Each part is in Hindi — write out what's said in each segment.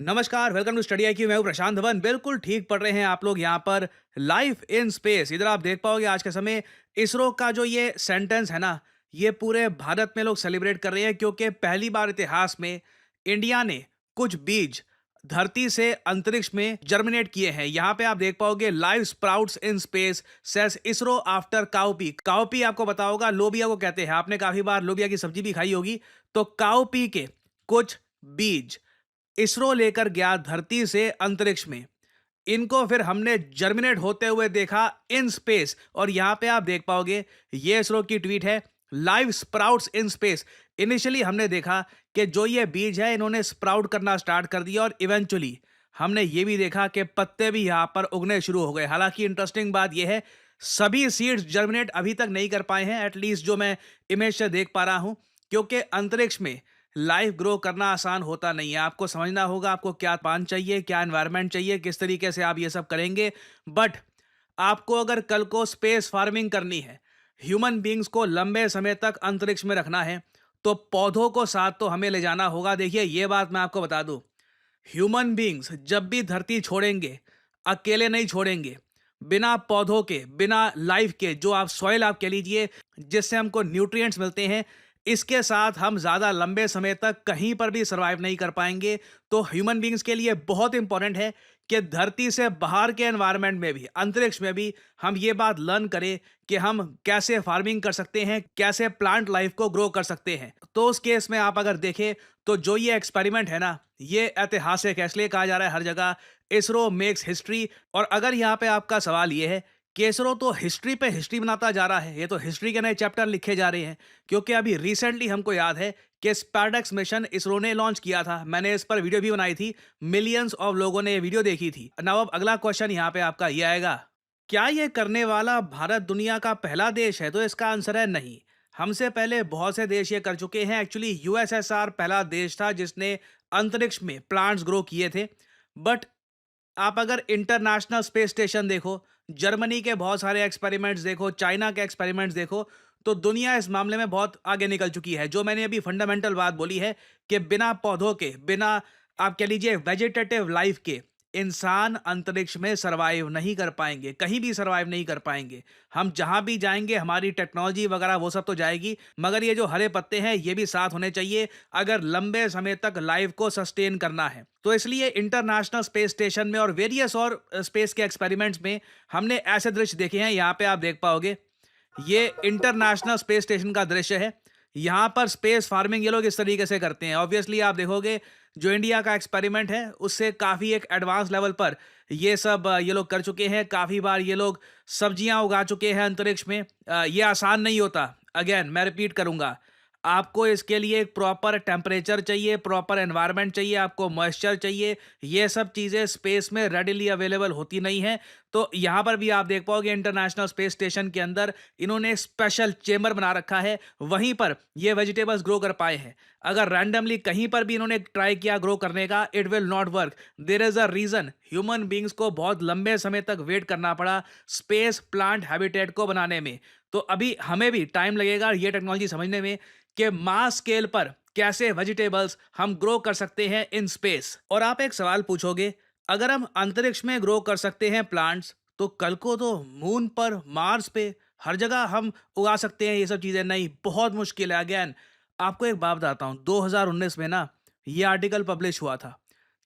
नमस्कार, वेलकम टू स्टडी आईक्यू। मैं हूं प्रशांत धवन। बिल्कुल ठीक पढ़ रहे हैं आप लोग यहाँ पर। लाइफ इन स्पेस, इधर आप देख पाओगे आज के समय इसरो का जो ये सेंटेंस है ना, ये पूरे भारत में लोग सेलिब्रेट कर रहे हैं क्योंकि पहली बार इतिहास में इंडिया ने कुछ बीज धरती से अंतरिक्ष में जर्मिनेट किए हैं। यहाँ पे आप देख पाओगे live sprouts in space says ISRO after cowpea. Cowpea आपको पता होगा, लोबिया को कहते हैं। आपने काफी बार लोबिया की सब्जी भी खाई होगी। तो काउपी के कुछ बीज इसरो लेकर गया धरती से अंतरिक्ष में। इनको फिर हमने जर्मिनेट होते हुए देखा इन स्पेस। और यहां पे आप देख पाओगे, ये इसरो की ट्वीट है, live sprouts in space. Initially हमने देखा कि जो ये बीज है इन्होंने स्प्राउट करना स्टार्ट कर दिया और इवेंचुअली हमने ये भी देखा कि पत्ते भी यहां पर उगने शुरू हो गए। हालांकि इंटरेस्टिंग बात यह है, सभी सीड्स जर्मिनेट अभी तक नहीं कर पाए हैं, एटलीस्ट जो मैं इमेज से देख पा रहा हूं, क्योंकि अंतरिक्ष में लाइफ ग्रो करना आसान होता नहीं है। आपको समझना होगा आपको क्या पान चाहिए, क्या एनवायरनमेंट चाहिए, किस तरीके से आप ये सब करेंगे। बट आपको अगर कल को स्पेस फार्मिंग करनी है, ह्यूमन बींग्स को लंबे समय तक अंतरिक्ष में रखना है, तो पौधों को साथ तो हमें ले जाना होगा। देखिए, ये बात मैं आपको बता दूं, ह्यूमन बींग्स जब भी धरती छोड़ेंगे, अकेले नहीं छोड़ेंगे। बिना पौधों के, बिना लाइफ के, जो आप सॉइल आप कह लीजिए जिससे हमको न्यूट्रिएंट्स मिलते हैं, इसके साथ हम ज़्यादा लंबे समय तक कहीं पर भी सर्वाइव नहीं कर पाएंगे। तो ह्यूमन बींग्स के लिए बहुत इंपॉर्टेंट है कि धरती से बाहर के एनवायरनमेंट में भी, अंतरिक्ष में भी हम ये बात लर्न करें कि हम कैसे फार्मिंग कर सकते हैं, कैसे प्लांट लाइफ को ग्रो कर सकते हैं। तो उस केस में आप अगर देखें तो जो ये एक्सपेरिमेंट है ना, ये ऐतिहासिक है, इसलिए कहा जा रहा है हर जगह इसरो मेक्स हिस्ट्री। और अगर यहाँ पे आपका सवाल ये है कि इसरो तो हिस्ट्री पे हिस्ट्री बनाता जा रहा है, ये तो हिस्ट्री के नए चैप्टर लिखे जा रहे हैं, क्योंकि अभी रिसेंटली हमको याद है कि स्पैरडेक्स मिशन इसरो ने लॉन्च किया था। मैंने इस पर वीडियो भी बनाई थी, मिलियंस ऑफ लोगों ने ये वीडियो देखी थी। नाउ अब अगला क्वेश्चन यहाँ पे आपका ये आएगा, क्या ये करने वाला भारत दुनिया का पहला देश है? तो इसका आंसर है नहीं। हमसे पहले बहुत से देश ये कर चुके हैं। एक्चुअली यूएसएसआर पहला देश था जिसने अंतरिक्ष में प्लांट्स ग्रो किए थे। बट आप अगर इंटरनेशनल स्पेस स्टेशन देखो, जर्मनी के बहुत सारे एक्सपेरिमेंट्स देखो, चाइना के एक्सपेरिमेंट्स देखो, तो दुनिया इस मामले में बहुत आगे निकल चुकी है। जो मैंने अभी फंडामेंटल बात बोली है कि बिना पौधों के, बिना आप कह लीजिए वेजिटेटिव लाइफ के, इंसान अंतरिक्ष में सरवाइव नहीं कर पाएंगे, कहीं भी सरवाइव नहीं कर पाएंगे। हम जहां भी जाएंगे हमारी टेक्नोलॉजी वगैरह वो सब तो जाएगी, मगर ये जो हरे पत्ते हैं ये भी साथ होने चाहिए अगर लंबे समय तक लाइफ को सस्टेन करना है। तो इसलिए इंटरनेशनल स्पेस स्टेशन में और वेरियस और स्पेस के एक्सपेरिमेंट्स में हमने ऐसे दृश्य देखे हैं। यहाँ पे आप देख पाओगे, ये इंटरनेशनल स्पेस स्टेशन का दृश्य है। यहाँ पर स्पेस फार्मिंग ये लोग इस तरीके से करते हैं। ऑब्वियसली आप देखोगे जो इंडिया का एक्सपेरिमेंट है उससे काफ़ी एक एडवांस लेवल पर ये सब ये लोग कर चुके हैं। काफ़ी बार ये लोग सब्जियां उगा चुके हैं अंतरिक्ष में। ये आसान नहीं होता। अगेन मैं रिपीट करूंगा, आपको इसके लिए एक प्रॉपर टेम्परेचर चाहिए, प्रॉपर एनवायरनमेंट चाहिए, आपको मॉइस्चर चाहिए। ये सब चीज़ें स्पेस में रेडिली अवेलेबल होती नहीं हैं। तो यहाँ पर भी आप देख पाओगे इंटरनेशनल स्पेस स्टेशन के अंदर इन्होंने स्पेशल चेम्बर बना रखा है, वहीं पर ये वेजिटेबल्स ग्रो कर पाए हैं। अगर रैंडमली कहीं पर भी इन्होंने ट्राई किया ग्रो करने का, it will not work. There is a reason human beings को बहुत लंबे समय तक वेट करना पड़ा स्पेस प्लांट हैबिटेट को बनाने में। तो अभी हमें भी टाइम लगेगा ये टेक्नोलॉजी समझने में कि मास स्केल पर कैसे वेजिटेबल्स हम ग्रो कर सकते हैं इन स्पेस। और आप एक सवाल पूछोगे, अगर हम अंतरिक्ष में ग्रो कर सकते हैं प्लांट्स, तो कल को तो मून पर, मार्स पे, हर जगह हम उगा सकते हैं ये सब चीजें? नहीं, बहुत मुश्किल है। अगेन आपको एक बात बताता हूं, 2019 में ना ये आर्टिकल पब्लिश हुआ था।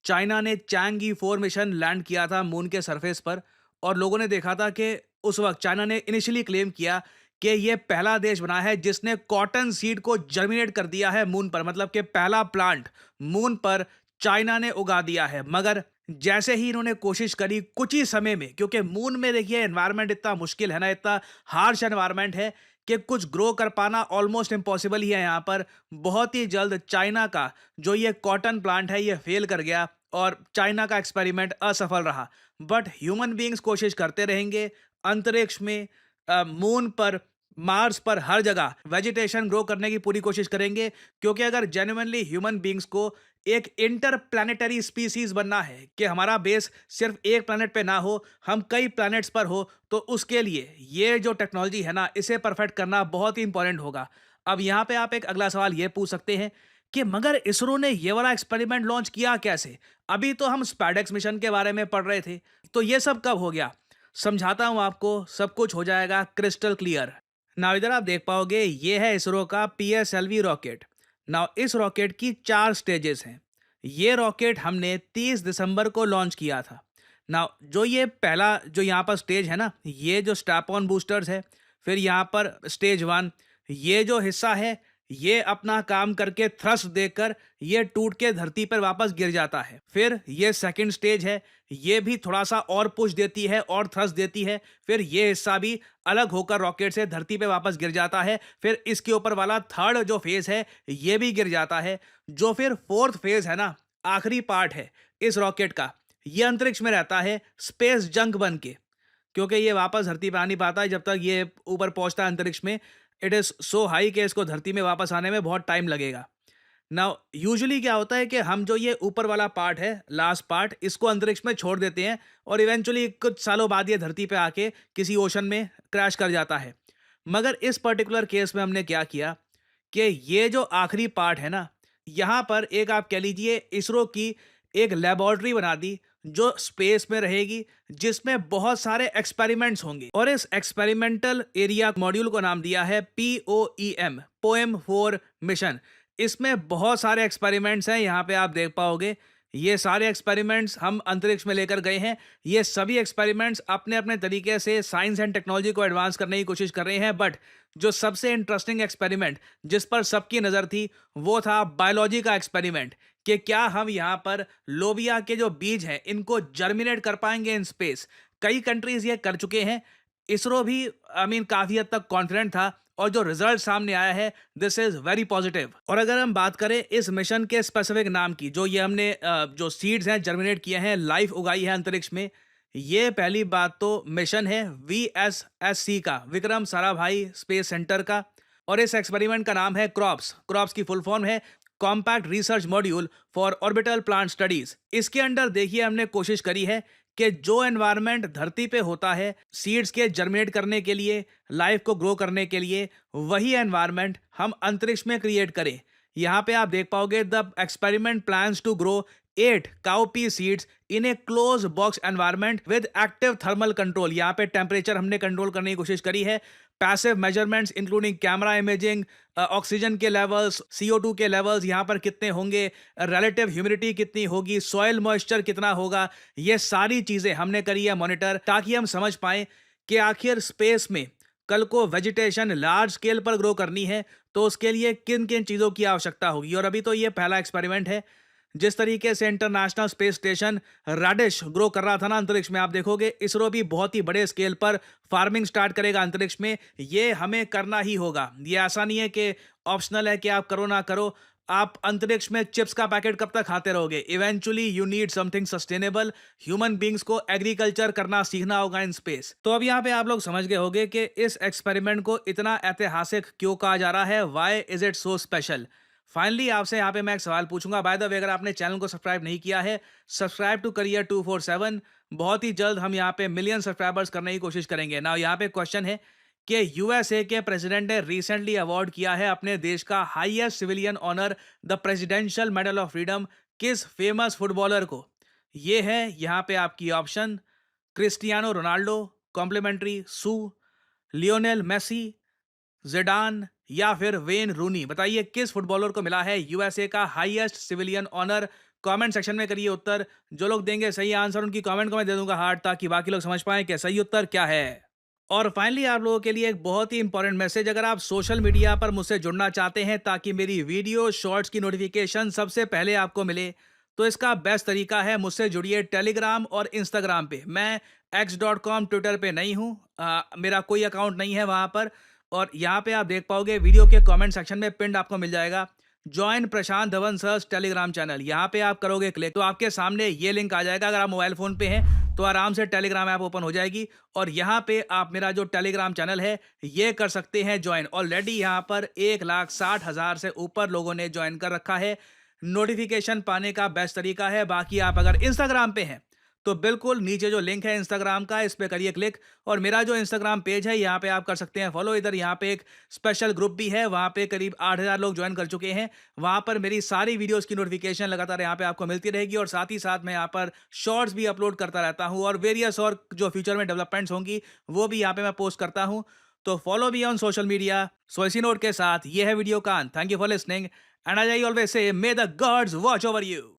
चाइना ने चैंगी 4 मिशन लैंड किया था मून के सरफेस पर, और लोगों ने देखा था कि उस वक्त चाइना ने इनिशियली क्लेम किया कि ये पहला देश बना है जिसने कॉटन सीड को जर्मिनेट कर दिया है मून पर। मतलब कि पहला प्लांट मून पर चाइना ने उगा दिया है। मगर जैसे ही इन्होंने कोशिश करी कुछ ही समय में, क्योंकि मून में देखिए एनवायरनमेंट इतना मुश्किल है ना, इतना हार्श एनवायरनमेंट है कि कुछ ग्रो कर पाना ऑलमोस्ट इम्पॉसिबल ही है यहाँ पर। बहुत ही जल्द चाइना का जो ये कॉटन प्लांट है ये फेल कर गया और चाइना का एक्सपेरिमेंट असफल रहा। बट ह्यूमन बींग्स कोशिश करते रहेंगे अंतरिक्ष में, मून पर, मार्स पर, हर जगह वेजिटेशन ग्रो करने की पूरी कोशिश करेंगे। क्योंकि अगर जेन्युइनली ह्यूमन बींग्स को एक इंटर प्लानिटरी स्पीसीज बनना है कि हमारा बेस सिर्फ एक प्लैनेट पे ना हो, हम कई प्लैनेट्स पर हो, तो उसके लिए ये जो टेक्नोलॉजी है ना, इसे परफेक्ट करना बहुत ही इंपॉर्टेंट होगा। अब यहाँ पे आप एक अगला सवाल ये पूछ सकते हैं कि मगर इसरो ने ये वाला एक्सपेरिमेंट लॉन्च किया कैसे? अभी तो हम स्पैडेक्स मिशन के बारे में पढ़ रहे थे, तो ये सब कब हो गया? समझाता हूँ आपको, सब कुछ हो जाएगा क्रिस्टल क्लियर। नाउ इधर आप देख पाओगे, ये है इसरो का पीएसएलवी रॉकेट। नाउ इस रॉकेट की 4 स्टेजेस हैं। ये रॉकेट हमने 30 दिसंबर को लॉन्च किया था। नाउ जो ये पहला जो यहाँ पर स्टेज है ना, ये जो स्ट्रैप ऑन बूस्टर्स है, फिर यहाँ पर स्टेज 1, ये जो हिस्सा है, ये अपना काम करके थ्रस्ट देकर ये टूट के धरती पर वापस गिर जाता है। फिर ये सेकंड स्टेज है, ये भी थोड़ा सा और पुश देती है और थ्रस्ट देती है। फिर ये हिस्सा भी अलग होकर रॉकेट से धरती पे वापस गिर जाता है। फिर इसके ऊपर वाला थर्ड जो फेज है, ये भी गिर जाता है। जो फिर फोर्थ फेज है ना, आखिरी पार्ट है इस रॉकेट का, ये अंतरिक्ष में रहता है स्पेस जंक बन के, क्योंकि ये वापस धरती पे आ नहीं पाता है जब तक ये ऊपर पहुंचता है अंतरिक्ष में। इट इज़ सो हाई कि इसको धरती में वापस आने में बहुत टाइम लगेगा। नाउ यूजुअली क्या होता है कि हम जो ये ऊपर वाला पार्ट है, लास्ट पार्ट, इसको अंतरिक्ष में छोड़ देते हैं और इवेंचुअली कुछ सालों बाद ये धरती पे आके किसी ओशन में क्रैश कर जाता है। मगर इस पर्टिकुलर केस में हमने क्या किया कि ये जो आखिरी पार्ट है ना, यहाँ पर एक आप कह लीजिए इसरो की एक लेबोरेटरी बना दी जो स्पेस में रहेगी, जिसमें बहुत सारे एक्सपेरिमेंट्स होंगे। और इस एक्सपेरिमेंटल एरिया मॉड्यूल को नाम दिया है POEM, पोएम फॉर मिशन। इसमें बहुत सारे एक्सपेरिमेंट्स हैं, यहाँ पे आप देख पाओगे। ये सारे एक्सपेरिमेंट्स हम अंतरिक्ष में लेकर गए हैं। ये सभी एक्सपेरिमेंट्स अपने अपने तरीके से साइंस एंड टेक्नोलॉजी को एडवांस करने की कोशिश कर रहे हैं, बट जो सबसे इंटरेस्टिंग एक्सपेरिमेंट जिस पर सबकी नज़र थी, वो था बायोलॉजी का एक्सपेरिमेंट, कि क्या हम यहाँ पर लोबिया के जो बीज हैं इनको जर्मिनेट कर पाएंगे इन स्पेस। कई कंट्रीज ये कर चुके हैं। इसरो भी काफ़ी हद तक कॉन्फिडेंट था, और जो रिजल्ट सामने आया है, दिस इज वेरी पॉजिटिव। और अगर हम बात करें इस मिशन के स्पेसिफिक नाम की, जो ये हमने जो सीड्स हैं जर्मिनेट किए हैं, लाइफ उगाई है अंतरिक्ष में, ये पहली बात तो मिशन है VSSC का, विक्रम साराभाई स्पेस सेंटर का। और इस एक्सपेरिमेंट का नाम है क्रॉप्स। क्रॉप्स की फुल फॉर्म है compact research module for orbital plant studies. इसके अंडर देखिए हमने कोशिश करी है कि जो एनवायरनमेंट धरती पे होता है सीड्स के जर्मिनेट करने के लिए, लाइफ को ग्रो करने के लिए, वही एनवायरनमेंट हम अंतरिक्ष में क्रिएट करें। यहाँ पे आप देख पाओगे, the experiment plans to grow 8 cowpea seeds in a close box environment with active thermal control. यहाँ पे टेम्परेचर हमने कंट्रोल करने की कोशिश करी है। Passive measurements including camera imaging, oxygen के लेवल्स, CO2 के लेवल्स यहाँ पर कितने होंगे, रिलेटिव ह्यूमिडिटी कितनी होगी, सॉइल मॉइस्चर कितना होगा, ये सारी चीज़ें हमने करी है मॉनिटर, ताकि हम समझ पाएं कि आखिर स्पेस में कल को वेजिटेशन लार्ज स्केल पर ग्रो करनी है तो उसके लिए किन किन चीज़ों की आवश्यकता होगी। और अभी तो ये पहला एक्सपेरिमेंट है। जिस तरीके से इंटरनेशनल स्पेस स्टेशन राडिश ग्रो कर रहा था ना अंतरिक्ष में, आप देखोगे इसरो भी बहुत ही बड़े स्केल पर फार्मिंग स्टार्ट करेगा अंतरिक्ष में। ये हमें करना ही होगा। ये ऐसा नहीं है कि ऑप्शनल है कि आप करो ना करो। आप अंतरिक्ष में चिप्स का पैकेट कब तक खाते रहोगे? Eventually you need something sustainable. Human beings को एग्रीकल्चर करना सीखना होगा इन स्पेस। तो अब यहाँ पे आप लोग समझ गए होंगे कि इस एक्सपेरिमेंट को इतना ऐतिहासिक क्यों कहा जा रहा है। Why is it so special? Finally आपसे यहाँ पे मैं एक सवाल पूछूंगा। बाय द वे, अगर आपने चैनल को सब्सक्राइब नहीं किया है, सब्सक्राइब टू करियर 247। बहुत ही जल्द हम यहाँ पे मिलियन सब्सक्राइबर्स करने की कोशिश करेंगे ना। यहाँ पे क्वेश्चन है कि USA के प्रेसिडेंट ने रिसेंटली अवार्ड किया है अपने देश का highest civilian honour, the presidential medal of freedom, किस फेमस फुटबॉलर को? ये है यहाँ पे आपकी ऑप्शन: क्रिस्टियानो रोनाल्डो, कॉम्प्लीमेंट्री सू, लियोनेल मेसी, जिडान, या फिर वेन रूनी। बताइए किस फुटबॉलर को मिला है USA का highest civilian honour? Comment section में करिए उत्तर। जो लोग देंगे सही आंसर, उनकी कमेंट को मैं दे दूंगा हार्ट, ताकि बाकी लोग समझ पाएं कि सही उत्तर क्या है। और फाइनली आप लोगों के लिए एक बहुत ही इंपॉर्टेंट मैसेज। अगर आप सोशल मीडिया पर मुझसे जुड़ना चाहते हैं ताकि मेरी वीडियो शॉर्ट्स की नोटिफिकेशन सबसे पहले आपको मिले, तो इसका बेस्ट तरीका है मुझसे जुड़िए टेलीग्राम और इंस्टाग्राम पे। मैं x.com ट्विटर पे नहीं हूँ, मेरा कोई अकाउंट नहीं है वहाँ पर। और यहाँ पे आप देख पाओगे वीडियो के कमेंट सेक्शन में पिंड आपको मिल जाएगा जॉइन प्रशांत धवन सर्स टेलीग्राम चैनल। यहाँ पे आप करोगे क्लिक तो आपके सामने ये लिंक आ जाएगा। अगर आप मोबाइल फोन पे हैं तो आराम से टेलीग्राम ऐप ओपन हो जाएगी और यहाँ पे आप मेरा जो टेलीग्राम चैनल है ये कर सकते हैं ज्वाइन। ऑलरेडी यहाँ पर 1,60,000 से ऊपर लोगों ने ज्वाइन कर रखा है। नोटिफिकेशन पाने का बेस्ट तरीका है। बाकी आप अगर इंस्टाग्राम पे हैं तो बिल्कुल नीचे जो लिंक है इंस्टाग्राम का, इस पे करिए क्लिक और मेरा जो इंस्टाग्राम पेज है यहाँ पे आप कर सकते हैं फॉलो। इधर यहाँ पे एक स्पेशल ग्रुप भी है, वहाँ पे करीब 8,000 लोग ज्वाइन कर चुके हैं। वहाँ पर मेरी सारी वीडियोस की नोटिफिकेशन लगातार यहाँ पे आपको मिलती रहेगी और साथ ही साथ मैं यहाँ पर शॉर्ट्स भी अपलोड करता रहता हूँ और वेरियस और जो फ्यूचर में डेवलपमेंट्स होंगी वो भी यहाँ पे मैं पोस्ट करता हूँ। तो follow me on social media. So इसी नोट के साथ ये है वीडियो का अंत। Thank you for listening and I always say may the gods watch over you.